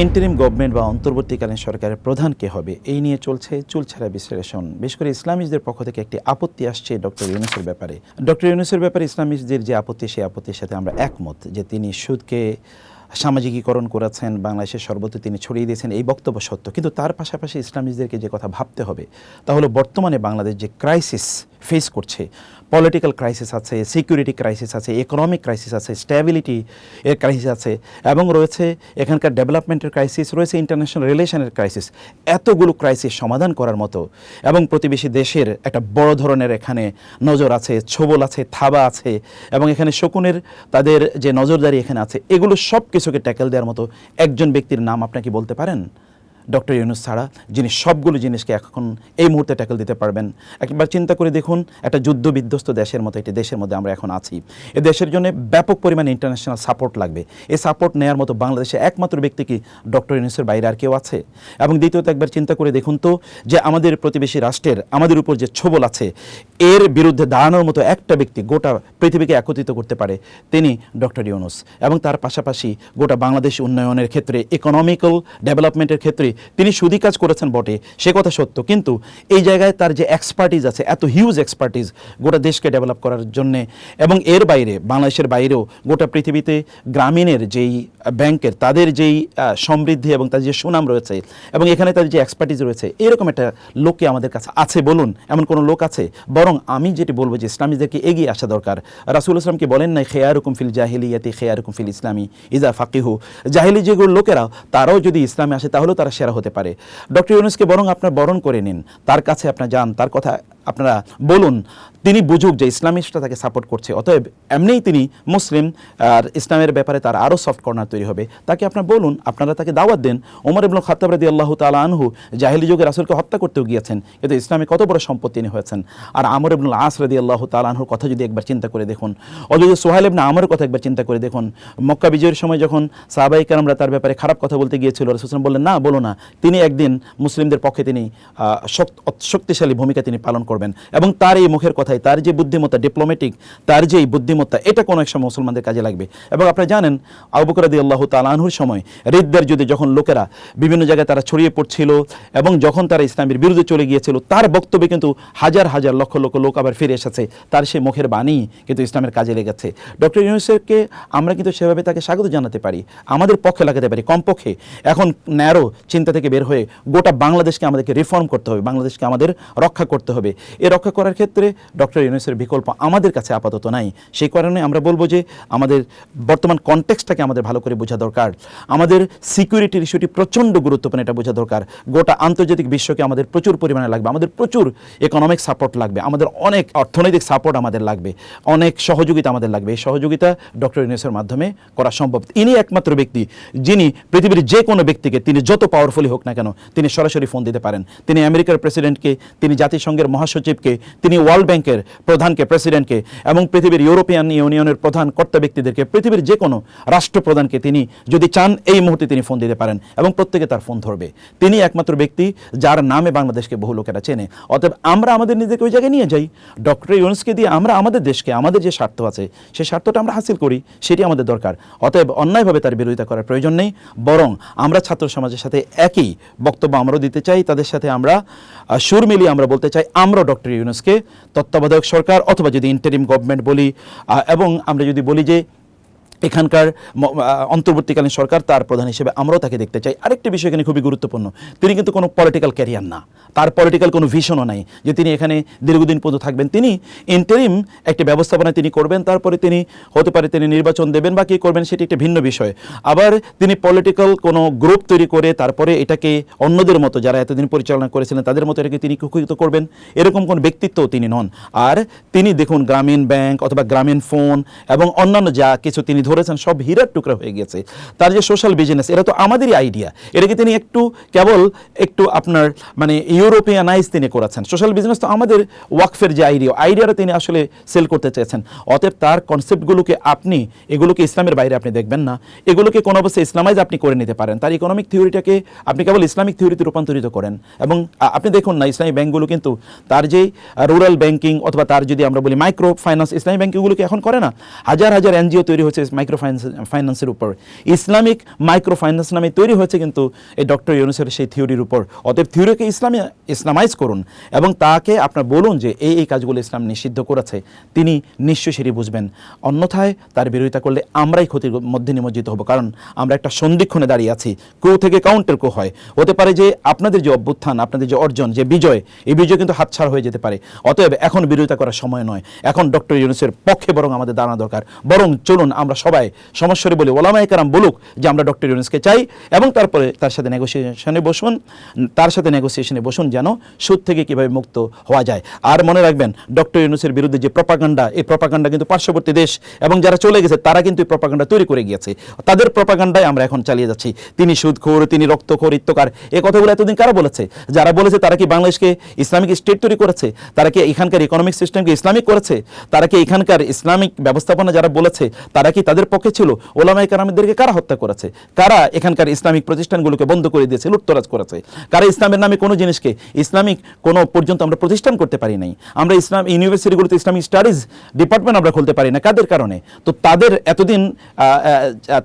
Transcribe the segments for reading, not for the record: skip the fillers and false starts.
Interim government বা অন্তর্বর্তীকালীন সরকারের প্রধান কে হবে এই নিয়ে চলছে চুলছেড়া বিশ্লেষণ। বিশেষ করে ইসলামিস্টদের পক্ষ থেকে একটি আপত্তি আসছে ডক্টর ইউনূসের ব্যাপারে। ডক্টর ইউনূসের ব্যাপারে ইসলামিস্টদের যে আপত্তি, সেই আপত্তির সাথে আমরা একমত যে তিনি সুদকে সামাজিকীকরণ করেছেন, বাংলাদেশের সর্বত্র তিনি ছড়িয়ে দিয়েছেন, এই বক্তব্য সত্য। কিন্তু তার পাশাপাশি ইসলামিস্টদেরকে যে কথা ভাবতে হবে তা হলো বর্তমানে বাংলাদেশ যে ক্রাইসিস ফেস করছে, পলিটিক্যাল ক্রাইসিস আছে, সিকিউরিটি ক্রাইসিস আছে, ইকোনমিক ক্রাইসিস আছে, স্ট্যাবিলিটি এর ক্রাইসিস আছে, এবং রয়েছে এখানকার ডেভেলপমেন্টের ক্রাইসিস, রয়েছে ইন্টারন্যাশনাল রিলেশনের ক্রাইসিস। এতগুলো ক্রাইসিস সমাধান করার মতো এবং প্রতিবেশী দেশের একটা বড় ধরনের এখানে নজর আছে, ছোবল আছে, থাবা আছে, এবং এখানে শকুনের তাদের যে নজরদারি এখানে আছে, এগুলো সব কিছুকে ট্যাকেল দেওয়ার মতো একজন ব্যক্তির নাম আপনাকে বলতে পারেন? ডক্টর ইউনূস ছাড়া, যিনি সবগুলো জিনিসকে এখন এই মুহূর্তে ট্যাকেল দিতে পারবেন। একবার চিন্তা করে দেখুন, একটা যুদ্ধ বিধ্বস্ত দেশের মতো একটি দেশের মধ্যে আমরা এখন আছি। এই দেশের জন্য ব্যাপক পরিমাণে ইন্টারন্যাশনাল সাপোর্ট লাগবে। এই সাপোর্ট নেওয়ার মতো বাংলাদেশে একমাত্র ব্যক্তি কি ডক্টর ইউনূসের বাইরে আর কেউ আছে? এবং দ্বিতীয়ত একবার চিন্তা করে দেখুন তো, যে আমাদের প্রতিবেশী রাষ্ট্রের আমাদের উপর যে ছোবল আছে, এর বিরুদ্ধে দাঁড়ানোর মতো একটা ব্যক্তি গোটা পৃথিবীকে একত্রিত করতে পারে, তিনি ডক্টর ইউনূস। এবং তার পাশাপাশি গোটা বাংলাদেশ উন্নয়নের ক্ষেত্রে, ইকোনমিক্যাল ডেভেলপমেন্টের ক্ষেত্রে তিনি সুদী কাজ করেছেন বটে, সে কথা সত্য, কিন্তু এই জায়গায় তার যে এক্সপার্টিজ আছে, এত হিউজ এক্সপার্টিজ গোটা দেশকে ডেভেলপ করার জন্যে, এবং এর বাইরে বাংলাদেশের বাইরেও গোটা পৃথিবীতে গ্রামীণের যেই ব্যাংকের তাদের যেই সমৃদ্ধি এবং তাদের যে সুনাম রয়েছে, এবং এখানে তাদের যে এক্সপার্টিজ রয়েছে, এরকম একটা লোককে আমাদের কাছে আছে বলুন? এমন কোনো লোক আছে? বরং আমি যেটি বলবো যে ইসলামীদেরকে এগিয়ে আসা দরকার। রাসূলুল্লাহ সাল্লাল্লাহু আলাইহি ওয়াসাল্লাম কি বলেন নাই, খেয়ারুকুম ফিল জাহিলিয়াতি খেয়ারুকুম ফিল ইসলামি ইজা ফাকিহু? জাহিলি যেগুলো লোকেরা, তারাও যদি ইসলামে আসে তাহলেও তারা সেরা হতে পারে। ডক্টর ইউনূসকে বরং আপনার বরণ করে নিন, তার কাছে আপনার যান, তার কথা আপনারা বলুন, তিনি বুঝুক যে ইসলামিস্টরা তাকে সাপোর্ট করছে। অতএব এমনিই তিনি মুসলিম, আর ইসলামের ব্যাপারে তার আরও সফট কর্নার তৈরি হবে। তাকে আপনার বলুন, আপনারা তাকে দাওয়াত দেন। ওমর ইবনুল খাত্তাব রাদিয়াল্লাহু তাআলা আনহু জাহিলি যুগে রাসূলকে হত্যা করতেও গিয়েছেন, কিন্তু ইসলামে কত বড় সম্পদ তিনি হয়েছেন। আর আমর ইবনুল আস রাদিয়াল্লাহু তাআলা আনহুর কথা যদি একবার চিন্তা করে দেখুন, অথচ সোহাইল ইবনে আমরের কথা একবার চিন্তা করে দেখুন, মক্কা বিজয়ের সময় যখন সাহাবায়ে কেরামরা তার ব্যাপারে খারাপ কথা বলতে গিয়েছিল, রাসূল সাল্লাল্লাহু আলাইহি ওয়াসাল্লাম বললেন, না বলো না। তিনি একদিন মুসলিমদের পক্ষে তিনি শক্তিশালী ভূমিকা তিনি পালন করবেন, এবং তার এই মুখের কথাই, তার যে বুদ্ধিমত্তা, ডিপ্লোম্যাটিক তার যে বুদ্ধিমত্তা, এটা কোনো এক সময় মুসলমানদের কাজে লাগবে। এবং আপনারা জানেন আবু বকর রাদিয়াল্লাহু তাআলা আনহুর সময় রিদ্দার যুদ্ধে যখন লোকেরা বিভিন্ন জায়গায় তারা ছড়িয়ে পড়ছিল, এবং যখন তারা ইসলামের বিরুদ্ধে চলে গিয়েছিল, তার বক্তব্যে কিন্তু হাজার হাজার লক্ষ লক্ষ লোক আবার ফিরে এসেছে। তার সেই মুখের বাণী কিন্তু ইসলামের কাজে লেগেছে। ডক্টর ইউনূসকে আমরা কিন্তু সেভাবে তাকে স্বাগত জানাতে পারি, আমাদের পক্ষে লাগাতে পারি। কমপক্ষে এখন ন্যারো চিন্তা থেকে বের হয়ে গোটা বাংলাদেশকে আমাদেরকে রিফর্ম করতে হবে, বাংলাদেশকে আমাদের রক্ষা করতে হবে। এই রক্ষা করার ক্ষেত্রে ডক্টর ইউনূসের বিকল্প আমাদের কাছে আপাতত নাই। সেই কারণে আমরা বলবো যে আমাদের বর্তমান কনটেক্সটটাকে আমাদের ভালো করে বোঝা দরকার। আমাদের সিকিউরিটির ইস্যুটি প্রচণ্ড গুরুত্বপূর্ণ, এটা বোঝা দরকার। গোটা আন্তর্জাতিক বিশ্বকে আমাদের প্রচুর পরিমাণে লাগবে, আমাদের প্রচুর ইকোনমিক সাপোর্ট লাগবে, আমাদের অনেক অর্থনৈতিক সাপোর্ট আমাদের লাগবে, অনেক সহযোগিতা আমাদের লাগবে। এই সহযোগিতা ডক্টর ইউনূসের মাধ্যমে করা সম্ভব। ইনি একমাত্র ব্যক্তি যিনি পৃথিবীর যে কোনো ব্যক্তিকে, তিনি যত পাওয়ারফুলি হোক না কেন, তিনি সরাসরি ফোন দিতে পারেন। তিনি আমেরিকার প্রেসিডেন্টকে, তিনি জাতিসংঘের মহাসচিবকে, তিনি ওয়ার্ল্ড ব্যাংকের প্রধানকে, প্রেসিডেন্টকে, এবং পৃথিবীর ইউরোপিয়ান ইউনিয়নের প্রধান কর্তা ব্যক্তিদেরকে, পৃথিবীর যে কোনো রাষ্ট্রপ্রধানকে তিনি যদি চান এই মুহূর্তে তিনি ফোন দিতে পারেন, এবং প্রত্যেকে তার ফোন ধরবে। তিনি একমাত্র ব্যক্তি যার নামে বাংলাদেশকে বহু লোকেরা চেনে। অতএব আমরা আমাদের নিজেকে ওই জায়গায় নিয়ে যাই, ডক্টর ইউনূসকে দিয়ে আমরা আমাদের দেশকে, আমাদের যে স্বার্থ আছে সেই স্বার্থটা আমরা হাসিল করি, সেটি আমাদের দরকার। অতএব অন্যায়ভাবে তার বিরোধিতা করার প্রয়োজন নেই, বরং আমরা ছাত্র সমাজের সাথে একই বক্তব্য আমরাও দিতে চাই, তাদের সাথে আমরা সুর মিলিয়ে আমরা বলতে চাই, আমরা ডক্টর ইউনূসকে তত্ত্বাবধায়ক সরকার, অথবা যদি ইন্টারিম গভর্নমেন্ট বলি, এবং আমরা যদি বলি যে এখানকার অন্তর্বর্তীকালীন সরকার, তার প্রধান হিসেবে আমরাও তাকে দেখতে চাই। আরেকটি বিষয় এখানে খুবই গুরুত্বপূর্ণ, তিনি কিন্তু কোনো পলিটিক্যাল ক্যারিয়ার না, তার পলিটিক্যাল কোনো ভিশনও নাই যে তিনি এখানে দীর্ঘদিন পর্যন্ত থাকবেন। তিনি ইন্টারিম একটি ব্যবস্থাপনা তিনি করবেন, তারপরে তিনি হতে পারে তিনি নির্বাচন দেবেন বা কী করবেন সেটি একটি ভিন্ন বিষয়। আবার তিনি পলিটিক্যাল কোনো গ্রুপ তৈরি করে তারপরে এটাকে অন্যদের মতো যারা এতদিন পরিচালনা করেছিলেন তাদের মতো এটাকে তিনি কুক্ষিগত করবেন, এরকম কোন ব্যক্তিত্বও তিনি নন। আর তিনি দেখুন গ্রামীণ ব্যাংক অথবা গ্রামীণ ফোন এবং অন্যান্য যা কিছু তিনি ধরেছেন সব হীরার টুকরা হয়ে গেছে। তার যে সোশ্যাল বিজনেস, এটা তো আমাদেরই আইডিয়া, এটাকে তিনি কেবল একটু আপনার মানে ইউরোপিয়ানাইজ তিনি করেছেন। সোশ্যাল বিজনেস তো আমাদের ওয়াকফের যে আইডিয়াটা তিনি আসলে সেল করতে চেয়েছেন। অতএব তার কনসেপ্টগুলোকে এগুলোকে ইসলামের বাইরে আপনি দেখবেন না, এগুলোকে কোনো অবস্থায় ইসলামাইজ আপনি করে নিতে পারেন। তার ইকোনমিক থিওরিটাকে আপনি কেবল ইসলামিক থিওরিতে রূপান্তরিত করেন। এবং আপনি দেখুন না, ইসলামী ব্যাংকগুলো কিন্তু তার যেই রুরাল ব্যাংকিং অথবা তার যদি আমরা বলি মাইক্রো ফাইন্যান্স, ইসলামী ব্যাংকগুলোকে এখন করে না। হাজার হাজার এনজিও তৈরি হচ্ছে মাইক্রো ফাইন্যান্সের উপর। ইসলামিক মাইক্রো ফাইন্যান্স নামে তৈরি হয়েছে কিন্তু এই ডক্টর ইউনূসের সেই থিওরির উপর। অতএব থিওরিকে ইসলামাইজ করুন এবং তাকে আপনার বলুন যে এই কাজগুলো ইসলাম নিষিদ্ধ করেছে, তিনি নিশ্চয়ই সেটি বুঝবেন। অন্যথায় তার বিরোধিতা করলে আমরাই ক্ষতির মধ্যে নিমজ্জিত হব, কারণ আমরা একটা সন্ধিক্ষণে দাঁড়িয়ে আছি। ক্রু থেকে কাউন্টার ক্রু হয়, হতে পারে যে আপনাদের যে অভ্যুত্থান, আপনাদের যে অর্জন, যে বিজয়, এই বিজয় কিন্তু হাতছাড়া হয়ে যেতে পারে। অতএব এখন বিরোধিতা করার সময় নয়, এখন ডক্টর ইউনূসের পক্ষে বরং আমাদের দাঁড়ানো দরকার। বরং চলুন আমরা সবাই সমস্যারে বলি, ওলামায়ে কেরাম বলুক যে আমরা ডক্টর ইউনূসকে চাই, এবং তারপরে তার সাথে নেগোসিয়েশনে বসুন যেন সুদ থেকে কীভাবে মুক্ত হওয়া যায়। আর মনে রাখবেন, ডক্টর ইউনূসের বিরুদ্ধে যে প্রপাগান্ডা, এই প্রপাগান্ডা কিন্তু পার্শ্ববর্তী দেশ এবং যারা চলে গেছে তারা কিন্তু এই প্রপাগান্ডা তৈরি করে গিয়েছে। তাদের প্রপাগান্ডায় আমরা এখন চালিয়ে যাচ্ছি। তিনি সুদখোর, তিনি রক্তখোর, ইত্যকার, এই কথাগুলো এতদিন কারা বলেছে? যারা বলেছে তারা কি বাংলাদেশকে ইসলামিক স্টেট তৈরি করেছে? তারা কি এখানকার ইকোনমিক সিস্টেমকে ইসলামিক করেছে? তারা কি এখানকার ইসলামিক ব্যবস্থাপনা যারা বলেছে তারা কি তাদের পক্ষে ছিল? ওলামায়ে কেরামদেরকে কারা হত্যা করেছে? কারা এখানকার ইসলামিক প্রতিষ্ঠানগুলোকে বন্ধ করে দিয়েছে, লুটতরাজ করেছে? কারা ইসলামের নামে কোনো জিনিসকে ইসলামিক কোনো পর্যন্ত আমরা প্রতিষ্ঠান করতে পারি নাই? আমরা ইসলাম ইউনিভার্সিটিগুলোতে ইসলামিক স্টাডিজ ডিপার্টমেন্ট আমরা খুলতে পারি না, কাদের কারণে? তো তাদের এতদিন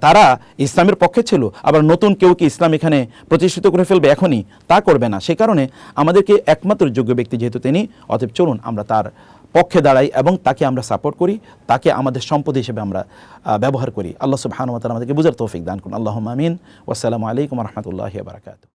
তারা ইসলামের পক্ষে ছিল, আবার নতুন কেউ কি ইসলাম এখানে প্রতিষ্ঠিত করে ফেলবে এখনই? তা করবে না। সে কারণে আমাদেরকে একমাত্র যোগ্য ব্যক্তি যেহেতু তিনি, অতএব চলুন আমরা তার পক্ষে দাঁড়াই এবং তাকে আমরা সাপোর্ট করি, তাকে আমাদের সম্পদ হিসেবে আমরা ব্যবহার করি। আল্লাহ সুবহানাহু ওয়া তাআলা আমাদেরকে বুঝার তৌফিক দান করুন। আল্লাহুম্মা আমিন। ওয়াসসালামু আলাইকুম ওয়া রাহমাতুল্লাহি ওয়া বারাকাতুহু।